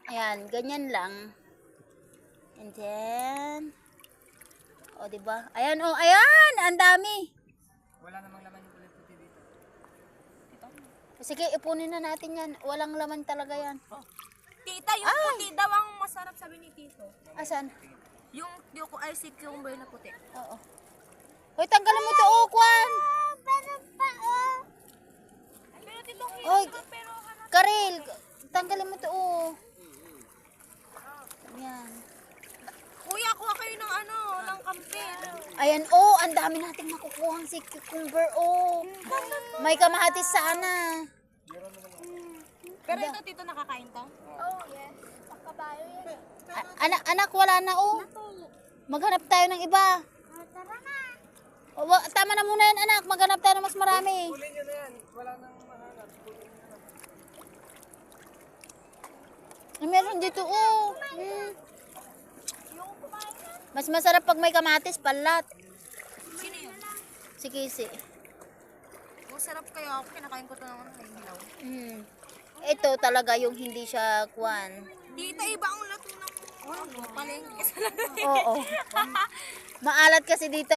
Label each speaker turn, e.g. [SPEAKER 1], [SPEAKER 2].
[SPEAKER 1] Ayan, ganyan lang. And then, o diba? Ayan, oh, ayan, ang dami.
[SPEAKER 2] Wala namang laman yung kulay puti dito.
[SPEAKER 1] Sige, ipunin na natin yan. Walang laman talaga yan.
[SPEAKER 3] Tita, yung puti daw ang masarap sabi ni Tito.
[SPEAKER 1] Asan?
[SPEAKER 3] Yung ay si cucumber na puti.
[SPEAKER 1] Oo. Hoy, tanggalin mo to, oh, Kwan.
[SPEAKER 3] Pero Tito,
[SPEAKER 1] Hoy,
[SPEAKER 3] pero hanap.
[SPEAKER 1] Karel, tanggalin mo to, oh. Ayan.
[SPEAKER 3] Kuya, kuha kayo ng ng kampir.
[SPEAKER 1] Ayan, oh, ang dami nating makukuhang si cucumber, oh. May kamahatis sana.
[SPEAKER 3] Pero ito, Tito, nakakain to?
[SPEAKER 4] Oh, yes. Ang kabayo yan.
[SPEAKER 1] Anak, wala na, oh. Maghanap tayo ng iba.
[SPEAKER 4] Tara na.
[SPEAKER 1] Tama na muna yan, anak. Maghanap tayo ng mas marami.
[SPEAKER 2] Kulay nyo na yan. Wala nang mahanap.
[SPEAKER 1] Meron dito, oh. Mas masarap pag may kamatis, palat.
[SPEAKER 3] Sino yun?
[SPEAKER 1] Si Casey.
[SPEAKER 3] Masarap kaya ako. Kinakain ko to ng hilaw.
[SPEAKER 1] Ito talaga yung hindi siya kwan.
[SPEAKER 3] Tita, iba ang lato ng palengke sa
[SPEAKER 1] Oo. Maalat kasi dito